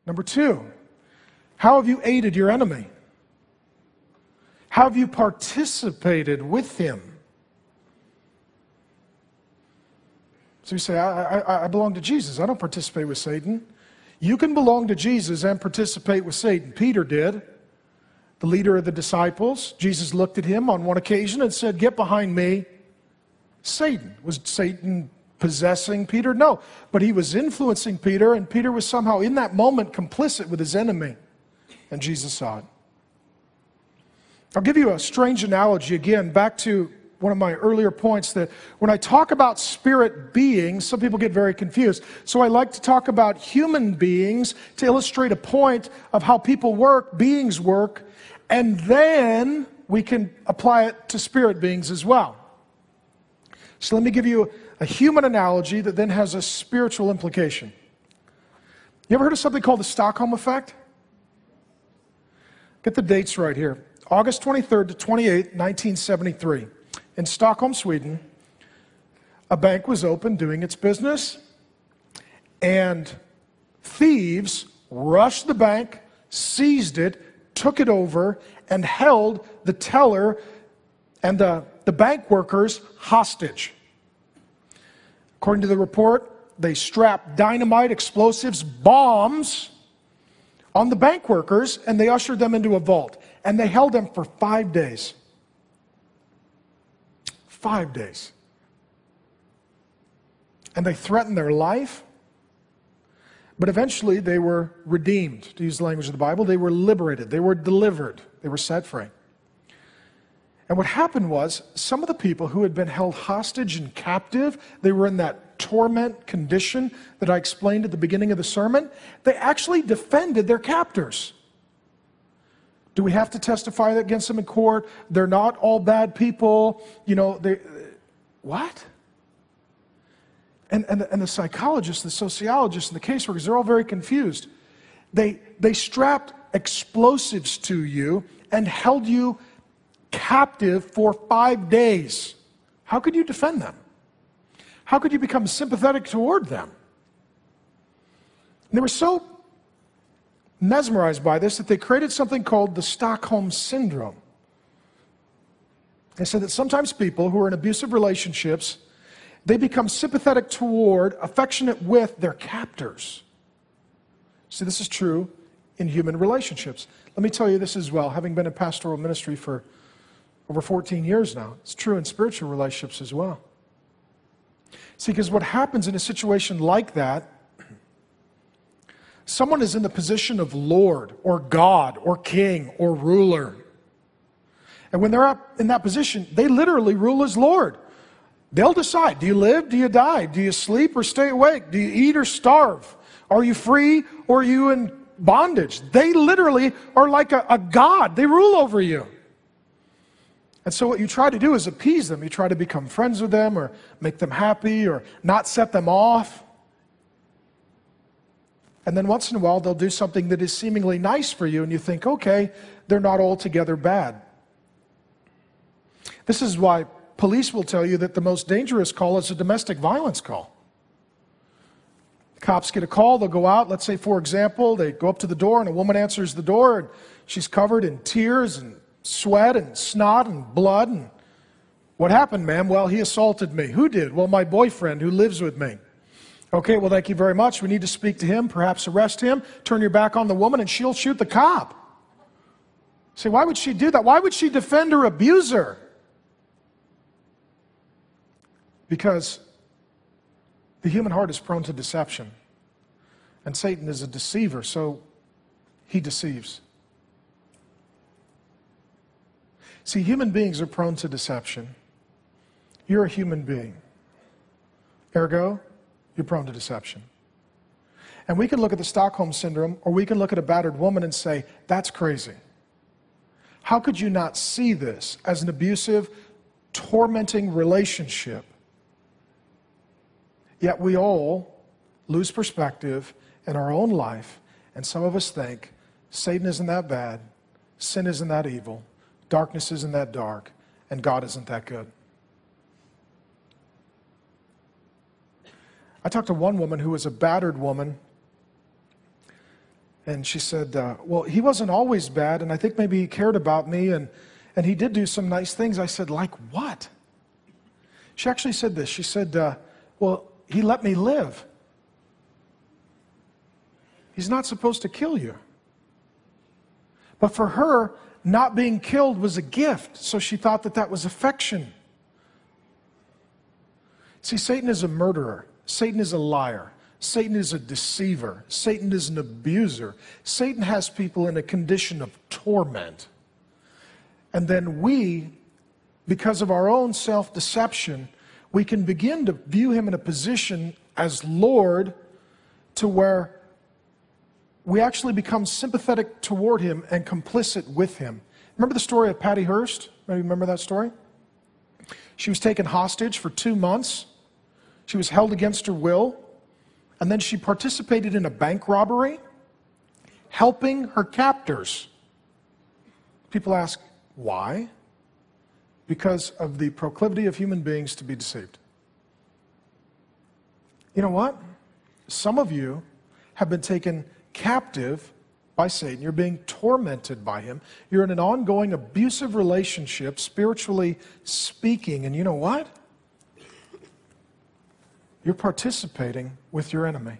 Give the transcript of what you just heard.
Number two, how have you aided your enemy? How have you participated with him? So you say, I belong to Jesus. I don't participate with Satan. You can belong to Jesus and participate with Satan. Peter did, the leader of the disciples. Jesus looked at him on one occasion and said, "Get behind me, Satan." Was Satan possessing Peter? No, but he was influencing Peter, and Peter was somehow in that moment complicit with his enemy, and Jesus saw it. I'll give you a strange analogy again, back to one of my earlier points, that when I talk about spirit beings, some people get very confused. So I like to talk about human beings to illustrate a point of how people work, beings work, and then we can apply it to spirit beings as well. So let me give you a human analogy that then has a spiritual implication. You ever heard of something called the Stockholm effect? Get the dates right here. August 23rd to 28th, 1973. In Stockholm, Sweden, a bank was open doing its business, and thieves rushed the bank, seized it, took it over, and held the teller and the bank workers hostage. According to the report, they strapped dynamite, explosives, bombs on the bank workers, and they ushered them into a vault. And they held them for 5 days. 5 days. And they threatened their life. But eventually they were redeemed, to use the language of the Bible. They were liberated. They were delivered. They were set free. And what happened was, some of the people who had been held hostage and captive, they were in that torment condition that I explained at the beginning of the sermon, they actually defended their captors. Do we have to testify against them in court? They're not all bad people. You know, what? And the psychologists, the sociologists, and the caseworkers, they're all very confused. They strapped explosives to you and held you captive for 5 days. How could you defend them? How could you become sympathetic toward them? And they were so mesmerized by this that they created something called the Stockholm Syndrome. They said that sometimes people who are in abusive relationships, they become sympathetic toward, affectionate with their captors. See, this is true in human relationships. Let me tell you this as well, having been in pastoral ministry for over 14 years now. It's true in spiritual relationships as well. See, because what happens in a situation like that, someone is in the position of Lord or God or King or ruler. And when they're up in that position, they literally rule as Lord. They'll decide, do you live, do you die? Do you sleep or stay awake? Do you eat or starve? Are you free or are you in bondage? They literally are like a God. They rule over you. And so what you try to do is appease them. You try to become friends with them or make them happy or not set them off. And then once in a while, they'll do something that is seemingly nice for you, and you think, okay, they're not altogether bad. This is why police will tell you that the most dangerous call is a domestic violence call. Cops get a call, they'll go out, let's say, for example, they go up to the door, and a woman answers the door, and she's covered in tears and sweat and snot and blood. And what happened, ma'am? Well, he assaulted me. Who did? Well, my boyfriend who lives with me. Okay, well, thank you very much. We need to speak to him, perhaps arrest him, turn your back on the woman, and she'll shoot the cop. See, why would she do that? Why would she defend her abuser? Because the human heart is prone to deception. And Satan is a deceiver, so he deceives. See, human beings are prone to deception. You're a human being. Ergo, you're prone to deception. And we can look at the Stockholm Syndrome, or we can look at a battered woman and say, that's crazy. How could you not see this as an abusive, tormenting relationship? Yet we all lose perspective in our own life, and some of us think Satan isn't that bad, sin isn't that evil, darkness isn't that dark, and God isn't that good. I talked to one woman who was a battered woman, And she said, well, he wasn't always bad, and I think maybe he cared about me, and he did do some nice things. I said, like what? She actually said this. She said, well, he let me live. He's not supposed to kill you. But for her, not being killed was a gift, so she thought that that was affection. See, Satan is a murderer. Satan is a liar. Satan is a deceiver. Satan is an abuser. Satan has people in a condition of torment. And then we, because of our own self-deception, we can begin to view him in a position as Lord to where we actually become sympathetic toward him and complicit with him. Remember the story of Patty Hearst? Remember that story? She was taken hostage for 2 months. She was held against her will. And then she participated in a bank robbery, helping her captors. People ask, why? Because of the proclivity of human beings to be deceived. You know what? Some of you have been taken captive by Satan. You're being tormented by him. You're in an ongoing abusive relationship, spiritually speaking. And you know what? You're participating with your enemy.